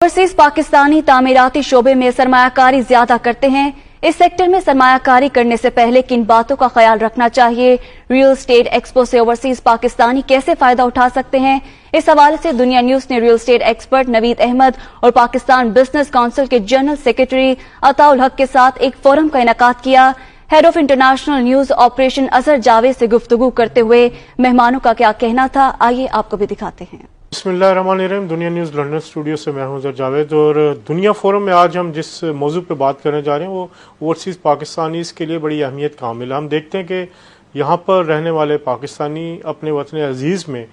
Overseas Pakistani तामीराती शोबे में सरमायाकारी ज्यादा करते हैं। इस सेक्टर में सरमायाकारी करने से पहले किन बातों का ख्याल रखना चाहिए? रियल एस्टेट एक्सपो से ओवरसीज पाकिस्तानी कैसे फायदा उठा सकते हैं? इस हवाले से दुनिया न्यूज ने real estate expert Naveed Ahmed और पाकिस्तान बिजनेस काउंसिल के जनरल सेक्रेटरी अताउल हक के साथ एक फोरम का इनेकाद किया। Head of international news operation Azhar Javed से गुफ्तगू करते हुए मेहमानों का क्या कहना था, आइए आपको भी दिखाते हैं। बिस्मिल्लाहिर्रहमानिर्रहीम। दुनिया न्यूज़ लंदन स्टूडियो से मैं हूं अजहर जावेद और दुनिया फोरम में आज हम जिस मौजू पे बात करने जा रहे हैं वो ओवरसीज़ पाकिस्तानीज़ के लिए बड़ी अहमियत का हामिल है। हम देखते हैं कि यहाँ पर रहने वाले पाकिस्तानी अपने वतन अजीज़ में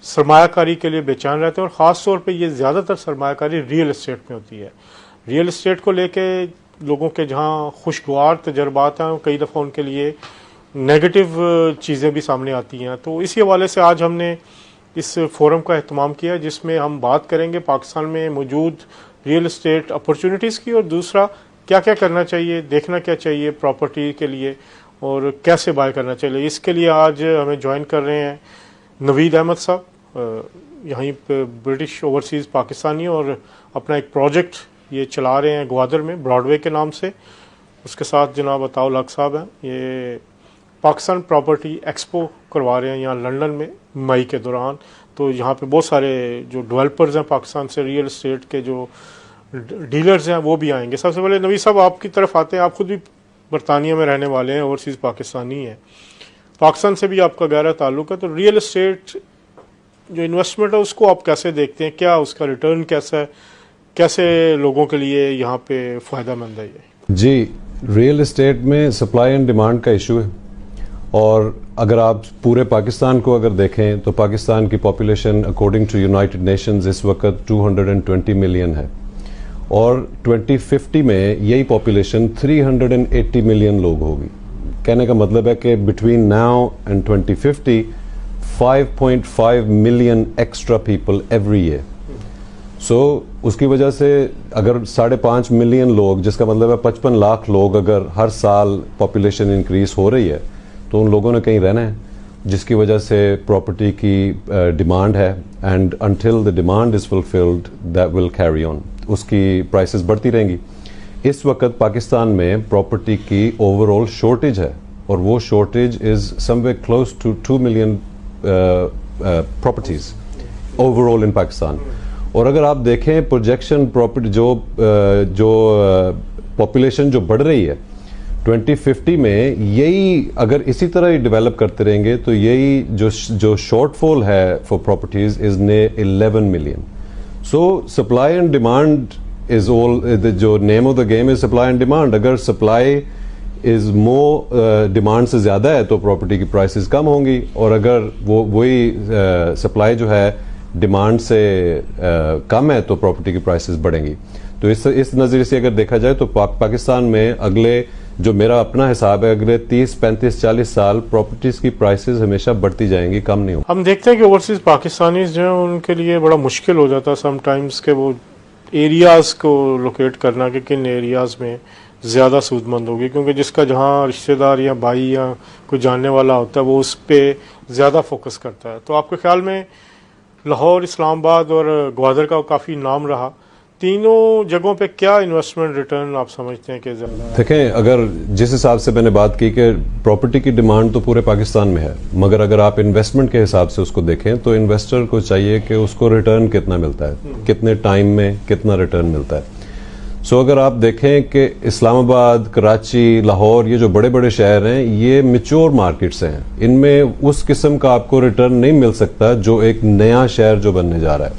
सरमायाकारी के लिए बेचैन रहते हैं और ख़ास तौर पर ये ज़्यादातर सरमायाकारी रियल इस्टेट में होती है। रियल इस्टेट को लेके लोगों के जहाँ खुशगवार तजर्बात हैं, कई दफ़ा उनके लिए नेगेटिव चीज़ें भी सामने आती हैं। तो इसी हवाले से आज हमने इस फोरम का एहतमाम किया जिसमें हम बात करेंगे पाकिस्तान में मौजूद रियल एस्टेट अपॉर्चुनिटीज़ की और दूसरा क्या क्या करना चाहिए, देखना क्या चाहिए प्रॉपर्टी के लिए और कैसे बाय करना चाहिए। इसके लिए आज हमें ज्वाइन कर रहे हैं नवीद अहमद साहब, यहीं पे ब्रिटिश ओवरसीज़ पाकिस्तानी और अपना एक प्रोजेक्ट ये चला रहे हैं ग्वादर में ब्रॉडवे के नाम से। उसके साथ जनाब अताउल हक साहब हैं, ये पाकिस्तान प्रॉपर्टी एक्सपो करवा रहे हैं यहाँ लंदन में मई के दौरान। तो यहाँ पे बहुत सारे जो डेवलपर्स हैं पाकिस्तान से, रियल एस्टेट के जो डीलर्स हैं वो भी आएंगे। सबसे पहले नवीद साहब आपकी तरफ आते हैं। आप खुद भी बरतानिया में रहने वाले हैं, ओवरसीज़ पाकिस्तानी हैं, पाकिस्तान से भी आपका गहरा ताल्लुक है। तो रियल एस्टेट जो इन्वेस्टमेंट है उसको आप कैसे देखते हैं, क्या उसका रिटर्न कैसा है, कैसे लोगों के लिए यहाँ पे फ़ायदेमंद है ये? जी, रियल एस्टेट में सप्लाई एंड डिमांड का इशू है और अगर आप पूरे पाकिस्तान को अगर देखें तो पाकिस्तान की population according to United Nations इस वक्त 220 मिलियन है और 2050 में यही पॉपुलेशन 380 मिलियन लोग होगी। कहने का मतलब है कि between now and 2050 5.5 million extra people every year. So उसकी वजह से अगर 5.5 मिलियन लोग, जिसका मतलब है 55 लाख लोग अगर हर साल पॉपुलेशन इंक्रीज हो रही है तो उन लोगों ने कहीं रहना है, जिसकी वजह से प्रॉपर्टी की डिमांड है and until the demand is fulfilled that will carry on, उसकी प्राइसेस बढ़ती रहेंगी। इस वक्त पाकिस्तान में प्रॉपर्टी की ओवरऑल शॉर्टेज है और वो shortage is somewhere close to 2 million properties overall in Pakistan. और अगर आप देखें प्रोजेक्शन प्रॉपर्टी जो पॉपुलेशन जो बढ़ रही है 2050 में, यही अगर इसी तरह ही डेवलप करते रहेंगे तो यही जो शॉर्टफॉल है फॉर प्रॉपर्टीज इज ने 11 million. So supply and demand is all, जो name of the game is supply and demand. अगर सप्लाई इज मोर डिमांड से ज्यादा है तो प्रॉपर्टी की प्राइसेस कम होंगी और अगर वही सप्लाई जो है डिमांड से कम है तो प्रॉपर्टी की प्राइसेस बढ़ेंगी। तो इस नजरिए से अगर देखा जाए तो पाकिस्तान में अगले, जो मेरा अपना हिसाब है, अगले 30, 35, 40 साल प्रॉपर्टीज की प्राइसेस हमेशा बढ़ती जाएंगी, कम नहीं हो। हम देखते हैं कि ओवरसीज पाकिस्तानी जो है उनके लिए बड़ा मुश्किल हो जाता है समटाइम्स के वो एरियाज को लोकेट करना कि किन एरियाज में ज़्यादा सूदमंद होगी, क्योंकि जिसका जहाँ रिश्तेदार या भाई या कोई जानने वाला होता है वो उस पर ज़्यादा फोकस करता है। तो आपके ख्याल में लाहौर, इस्लामाबाद और ग्वादर का काफ़ी नाम रहा, तीनों जगहों पे क्या इन्वेस्टमेंट रिटर्न आप समझते हैं कि ज़्यादा? देखें, अगर जिस हिसाब से मैंने बात की कि प्रॉपर्टी की डिमांड तो पूरे पाकिस्तान में है, मगर अगर आप इन्वेस्टमेंट के हिसाब से उसको देखें तो इन्वेस्टर को चाहिए कि उसको रिटर्न कितना मिलता है, कितने टाइम में कितना रिटर्न मिलता है। सो अगर आप देखें कि इस्लामाबाद, कराची, लाहौर, ये जो बड़े बड़े शहर हैं ये मैच्योर मार्केट्स हैं, इनमें उस किस्म का आपको रिटर्न नहीं मिल सकता जो एक नया शहर जो बनने जा रहा है,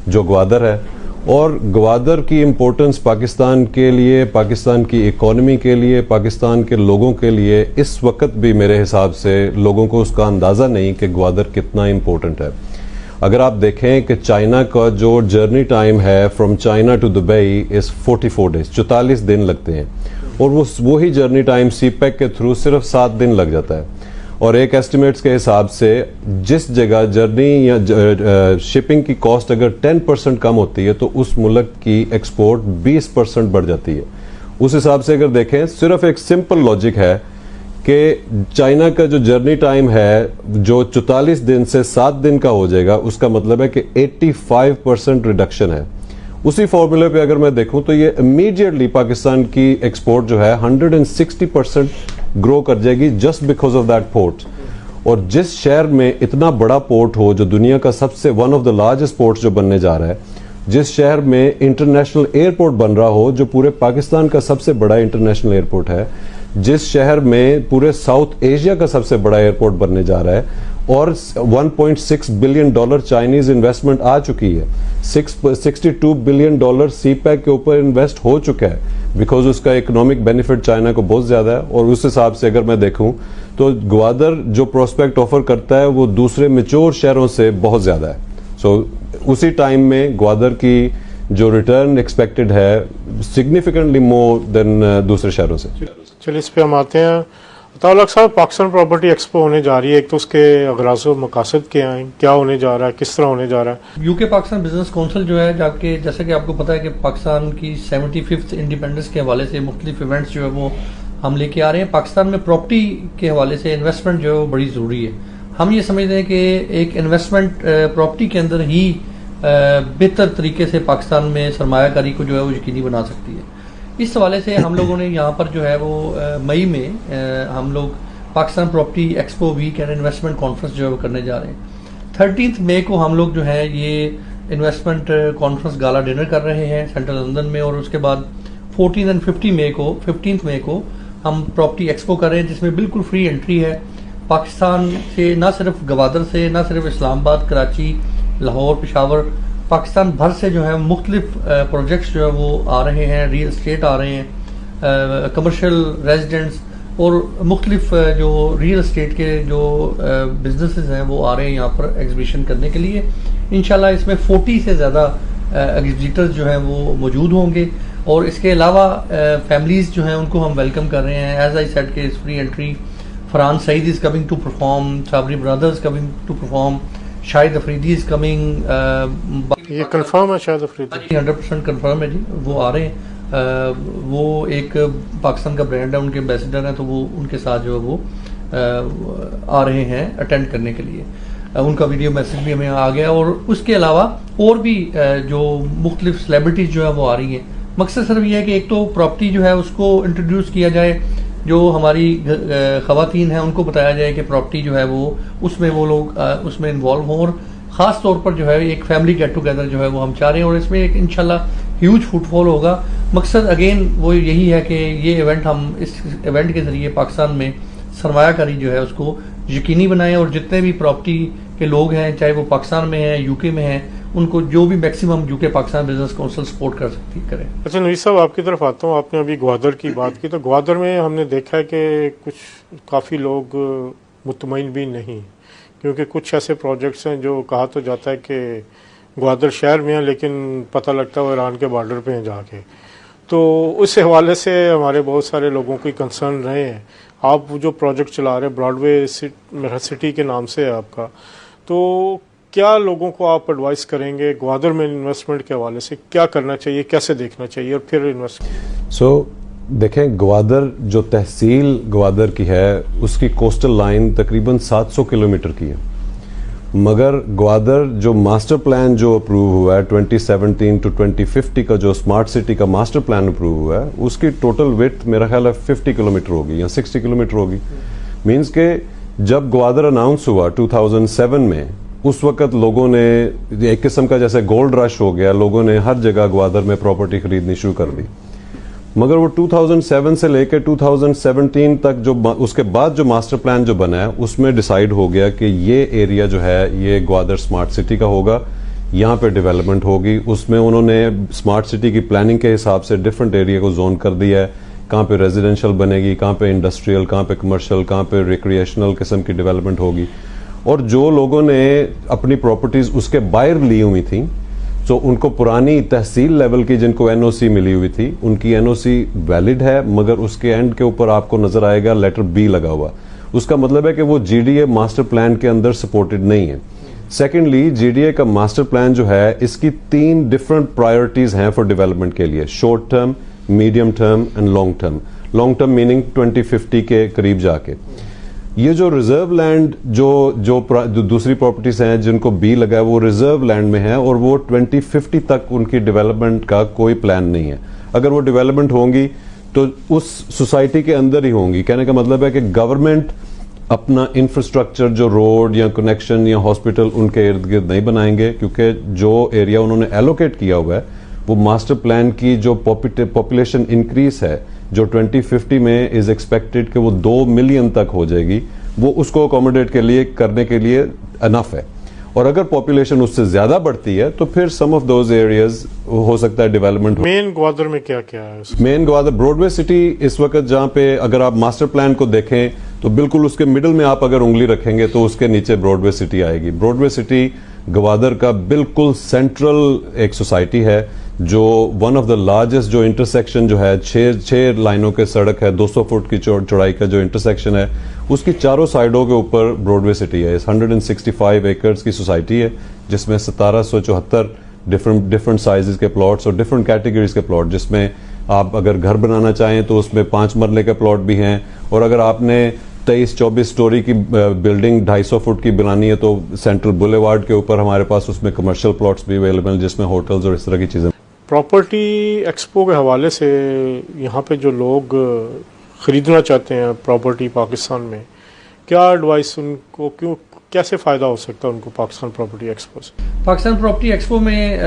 जो ग्वादर है। और ग्वादर की इम्पोर्टेंस पाकिस्तान के लिए, पाकिस्तान की इकोनॉमी के लिए, पाकिस्तान के लोगों के लिए इस वक्त भी मेरे हिसाब से लोगों को उसका अंदाज़ा नहीं कि ग्वादर कितना इम्पोर्टेंट है। अगर आप देखें कि चाइना का जो जर्नी टाइम है from China to Dubai is 44 days, 44 दिन लगते हैं और वही जर्नी टाइम सीपैक के थ्रू सिर्फ 7 दिन लग जाता है। और एक एस्टिमेट्स के हिसाब से जिस जगह जर्नी या शिपिंग की कॉस्ट अगर 10% कम होती है तो उस मुल्क की एक्सपोर्ट 20% बढ़ जाती है। उस हिसाब से अगर देखें, सिर्फ एक सिंपल लॉजिक है कि चाइना का जो जर्नी टाइम है जो 44 दिन से 7 दिन का हो जाएगा, उसका मतलब है कि 85% रिडक्शन है उसी फॉर्मूले पे अगर मैं देखूं तो ये इमीडिएटली पाकिस्तान की एक्सपोर्ट जो है 160% ग्रो कर जाएगी just because of that port. और जिस शहर में इतना बड़ा पोर्ट हो, जो दुनिया का सबसे one of the largest port जो बनने जा रहा है, जिस शहर में इंटरनेशनल एयरपोर्ट बन रहा हो जो पूरे पाकिस्तान का सबसे बड़ा इंटरनेशनल एयरपोर्ट है, जिस शहर में पूरे साउथ एशिया का सबसे बड़ा एयरपोर्ट बनने जा रहा है और 1.6 बिलियन डॉलर चाइनीज इन्वेस्टमेंट आ चुकी है, 62 बिलियन डॉलर सीपैक के ऊपर इन्वेस्ट हो चुका है, बिकॉज उसका इकोनॉमिक बेनिफिट चाइना को बहुत ज्यादा है। और उस हिसाब से अगर मैं देखूं तो ग्वादर जो प्रोस्पेक्ट ऑफर करता है वो दूसरे मैच्योर शहरों से बहुत ज्यादा है। सो उसी टाइम में ग्वादर की जो रिटर्न एक्सपेक्टेड है सिग्निफिकेंटली मोर देन दूसरे शहरों से। चलिए इस पे हम आते हैं। अताउल्लाह साहब, पाकिस्तान प्रॉपर्टी एक्सपो होने जा रही है, एक तो उसके अगराज़ व मकासद क्या हैं, क्या होने जा रहा है, किस तरह होने जा रहा है? यूके पाकिस्तान बिजनेस काउंसिल जो है जाके, जैसे कि आपको पता है कि पाकिस्तान की 75th इंडिपेंडेंस के हवाले से मुख्तलिफ इवेंट्स जो है वो हम लेके आ रहे हैं। पाकिस्तान में प्रॉपर्टी के हवाले से इन्वेस्टमेंट जो है वो बड़ी ज़रूरी है। हम ये समझते हैं कि एक इन्वेस्टमेंट प्रॉपर्टी के अंदर ही बेहतर तरीके से पाकिस्तान में सरमायाकारी को जो है वो यकीनी बना सकती है। इस हवाले से हम लोगों ने यहाँ पर जो है वो मई में हम लोग Pakistan property expo week and investment conference जो है वो करने जा रहे हैं। 13 मई को हम लोग जो है ये इन्वेस्टमेंट कॉन्फ्रेंस गाला डिनर कर रहे हैं सेंट्रल लंदन में, और उसके बाद 14 एंड 15th मई को हम प्रॉपर्टी एक्सपो कर रहे हैं, जिसमें बिल्कुल फ्री एंट्री है। पाकिस्तान से ना सिर्फ गवादर से, ना सिर्फ इस्लामाबाद, कराची, लाहौर, पेशावर, पाकिस्तान भर से जो है मुख्तलिफ प्रोजेक्ट्स जो है वो आ रहे हैं, रियल एस्टेट आ रहे हैं, कमर्शियल रेजिडेंट्स और मुख्तलिफ जो रियल एस्टेट के जो बिजनेसेस हैं वो आ रहे हैं यहाँ पर एग्जीबिशन करने के लिए। इंशाल्लाह इसमें 40 से ज़्यादा एग्जीबिटर्स जो हैं वो मौजूद होंगे, और इसके अलावा फैमिलीज जो हैं उनको हम वेलकम कर रहे हैं। एज आई सेड के free entry, Farhan Saeed is coming to perform, Sabri brothers coming to perform, Shahid Afridi is coming. ये कंफर्म है? शाहिद अफरीदी 100% कंफर्म है जी, वो आ रहे हैं। वो एक पाकिस्तान का ब्रांड है, उनके एम्बेसडर हैं, तो वो उनके साथ जो है वो आ रहे हैं अटेंड करने के लिए। उनका वीडियो मैसेज भी हमें आ गया, और उसके अलावा और भी जो मुख्तलिफ सेलिब्रिटीज जो है वो आ रही हैं। मकसद सिर्फ ये है कि एक तो प्रॉपर्टी जो है उसको इंट्रोड्यूस किया जाए, जो हमारी ख़वातीन हैं उनको बताया जाए कि प्रॉपर्टी जो है वो उसमें वो लोग उसमें इन्वॉल्व हों, और ख़ास तौर पर जो है एक फैमिली गेट टुगेदर जो है वो हम चाह रहे हैं, और इसमें एक इंशाल्लाह ह्यूज फुटफॉल होगा। मकसद अगेन वो यही है कि ये इवेंट, हम इस इवेंट के ज़रिए पाकिस्तान में सरमायाकारी जो है उसको यकीनी बनाएं, और जितने भी प्रॉपर्टी के लोग हैं, चाहे वो पाकिस्तान में हैं, यूके में हैं, उनको जो भी maximum UK Pakistan business council support कर सकती करें। अच्छा नवीद साहब, आपकी तरफ आता हूँ। आपने अभी ग्वादर की बात की, तो ग्वादर में हमने देखा है कि कुछ काफ़ी लोग मुतमईन भी नहीं, क्योंकि कुछ ऐसे प्रोजेक्ट्स हैं जो कहा तो जाता है कि ग्वादर शहर में है, लेकिन पता लगता है वो ईरान के बॉर्डर पे हैं जाके। तो उस हवाले से हमारे बहुत सारे लोगों की कंसर्न रहे हैं। आप जो प्रोजेक्ट चला रहे हैं ब्रॉडवे सिटी के नाम से है आपका, तो क्या लोगों को आप एडवाइस करेंगे ग्वादर में इन्वेस्टमेंट के हवाले से, क्या करना चाहिए, कैसे देखना चाहिए, और फिर इन्वेस्ट? देखें, ग्वादर जो तहसील ग्वादर की है उसकी कोस्टल लाइन तकरीबन 700 किलोमीटर की है, मगर ग्वादर जो मास्टर प्लान जो अप्रूव हुआ है 2017 to 2050 का जो स्मार्ट सिटी का मास्टर प्लान अप्रूव हुआ है, उसकी टोटल विड्थ मेरा ख्याल है 50 किलोमीटर होगी या 60 किलोमीटर होगी। मीन्स के जब ग्वादर अनाउंस हुआ 2007 में, उस वक्त लोगों ने एक किस्म का जैसे गोल्ड रश हो गया, लोगों ने हर जगह ग्वादर में प्रॉपर्टी खरीदनी शुरू कर दी। मगर वो 2007 से लेकर 2017 तक जो उसके बाद जो मास्टर प्लान जो बना है उसमें डिसाइड हो गया कि ये एरिया जो है ये ग्वादर स्मार्ट सिटी का होगा, यहाँ पे डेवलपमेंट होगी। उसमें उन्होंने स्मार्ट सिटी की प्लानिंग के हिसाब से डिफरेंट एरिया को जोन कर दिया है, कहाँ पे रेजिडेंशियल बनेगी, कहाँ पे इंडस्ट्रियल, कहाँ पे कमर्शियल, कहाँ पे रिक्रिएशनल किस्म की डेवलपमेंट होगी। और जो लोगों ने अपनी प्रॉपर्टीज उसके बाहर ली हुई थी, तो उनको पुरानी तहसील लेवल की जिनको एनओसी मिली हुई थी, उनकी एनओसी वैलिड है, मगर उसके एंड के ऊपर आपको नजर आएगा लेटर बी लगा हुआ। उसका मतलब है कि वो जीडीए मास्टर प्लान के अंदर सपोर्टेड नहीं है। सेकेंडली, जीडीए का मास्टर प्लान जो है इसकी 3 डिफरेंट प्रायोरिटीज हैं फॉर डेवलपमेंट के लिए, short term, medium term and long term. Long term meaning 2050 के करीब जाके। ये जो रिजर्व लैंड जो दूसरी प्रॉपर्टीज हैं जिनको बी लगा है वो रिजर्व लैंड में है और वो 2050 तक उनकी डेवलपमेंट का कोई प्लान नहीं है। अगर वो डेवलपमेंट होंगी तो उस सोसाइटी के अंदर ही होंगी। कहने का मतलब है कि गवर्नमेंट अपना इंफ्रास्ट्रक्चर जो रोड या कनेक्शन या हॉस्पिटल उनके इर्द गिर्द नहीं बनाएंगे, क्योंकि जो एरिया उन्होंने एलोकेट किया हुआ है वो मास्टर प्लान की जो पॉपुलेशन इंक्रीज है जो 2050 में इज एक्सपेक्टेड कि वो 2 मिलियन तक हो जाएगी, वो उसको अकोमोडेट करने के लिए अनफ है। और अगर पॉपुलेशन उससे ज्यादा बढ़ती है तो फिर सम ऑफ दोज एरियाज हो सकता है डेवलपमेंट। मेन ग्वादर में क्या क्या है? मेन ग्वादर ब्रॉडवे सिटी इस वक्त जहां पे अगर आप मास्टर प्लान को देखें तो बिल्कुल उसके मिडिल में आप अगर उंगली रखेंगे तो उसके नीचे ब्रॉडवे सिटी आएगी। ब्रॉडवे सिटी ग्वादर का बिल्कुल सेंट्रल एक सोसाइटी है जो वन ऑफ द लार्जेस्ट जो इंटरसेक्शन जो है 6 लाइनों के सड़क है, 200 फुट की चौड़ाई का जो इंटरसेक्शन है उसकी चारों साइडों के ऊपर ब्रॉडवे सिटी है। इस 165 एकर्स की सोसाइटी है जिसमें 1774 डिफरेंट साइजेस के प्लॉट्स और डिफरेंट कैटेगरीज के प्लॉट, जिसमें आप अगर घर बनाना चाहें तो उसमें 5 मरले के प्लॉट भी हैं, और अगर आपने 23-24 स्टोरी की बिल्डिंग 250 फुट की बनानी है तो सेंट्रल बुलेवार्ड के ऊपर हमारे पास उसमें कमर्शियल प्लॉट्स भी अवेलेबल हैं जिसमें होटल्स और इस तरह की चीजें। प्रॉपर्टी एक्सपो के हवाले से यहाँ पे जो लोग खरीदना चाहते हैं प्रॉपर्टी पाकिस्तान में, क्या एडवाइस उनको, क्यों कैसे फ़ायदा हो सकता है उनको पाकिस्तान प्रॉपर्टी एक्सपो से? पाकिस्तान प्रॉपर्टी एक्सपो में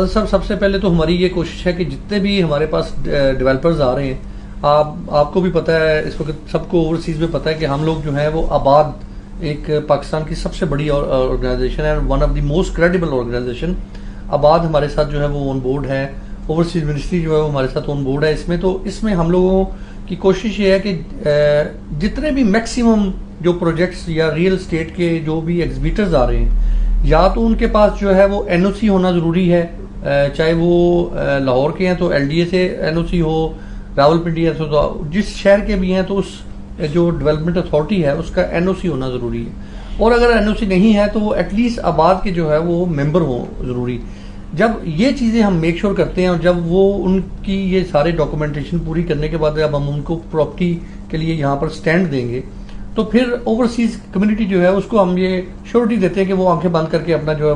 सबसे पहले तो हमारी ये कोशिश है कि जितने भी हमारे पास डेवलपर्स आ रहे हैं, आपको भी पता है, इस वक्त सबको ओवरसीज में पता है कि हम लोग जो है वो आबाद एक पाकिस्तान की सबसे बड़ी ऑर्गेनाइजेशन है, one of the most credible organisation. Abad हमारे साथ जो है वो ऑन बोर्ड है, ओवरसीज मिनिस्ट्री जो है वो हमारे साथ ऑन बोर्ड है इसमें। तो इसमें हम लोगों की कोशिश ये है कि जितने भी मैक्सिमम जो प्रोजेक्ट्स या रियल एस्टेट के जो भी एग्जीबिटर्स आ रहे हैं, या तो उनके पास जो है वो एनओसी होना जरूरी है, चाहे वो लाहौर के हैं तो एलडीए से एनओसी हो, रावलपिंडी है तो जिस शहर के भी हैं तो उस जो डेवलपमेंट अथॉरिटी है उसका एनओसी होना जरूरी है, और अगर एनओसी नहीं है तो वो एटलीस्ट आबाद के जो है वो मेंबर हो जरूरी। जब ये चीजें हम मेक श्योर करते हैं और जब वो उनकी ये सारे डॉक्यूमेंटेशन पूरी करने के बाद जब हम उनको प्रॉपर्टी के लिए यहाँ पर स्टैंड देंगे तो फिर ओवरसीज कम्युनिटी जो है उसको हम ये श्योरिटी देते हैं कि वो आंखें बंद करके अपना जो है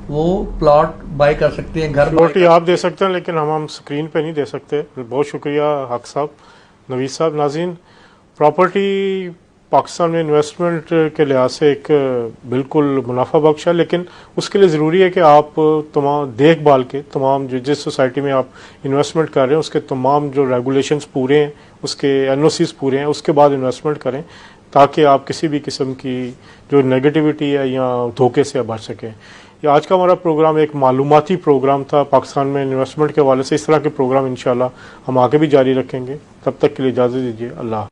वो प्लॉट बाय कर सकते हैं, घर श्योरिटी आप दे सकते हैं लेकिन हम स्क्रीन पे नहीं दे सकते। बहुत शुक्रिया हक साहब, नवीद साहब। नाज़रीन, प्रॉपर्टी पाकिस्तान में इन्वेस्टमेंट के लिहाज से एक बिल्कुल मुनाफा बख्श है, लेकिन उसके लिए ज़रूरी है कि आप तमाम देखभाल के तमाम जिस सोसाइटी में आप इन्वेस्टमेंट कर रहे हैं उसके तमाम जो रेगुलेशंस पूरे हैं, उसके एनओसीज पूरे हैं, उसके बाद इन्वेस्टमेंट करें ताकि आप किसी भी किस्म की जो नेगेटिविटी है या धोखे से बच सकें। ये आज का हमारा प्रोग्राम एक मालूमाती प्रोग्राम था पाकिस्तान में इन्वेस्टमेंट के हवाले से। इस तरह के प्रोग्राम इंशाल्लाह हम आगे भी जारी रखेंगे। तब तक के लिए इजाज़त दीजिए। अल्लाह।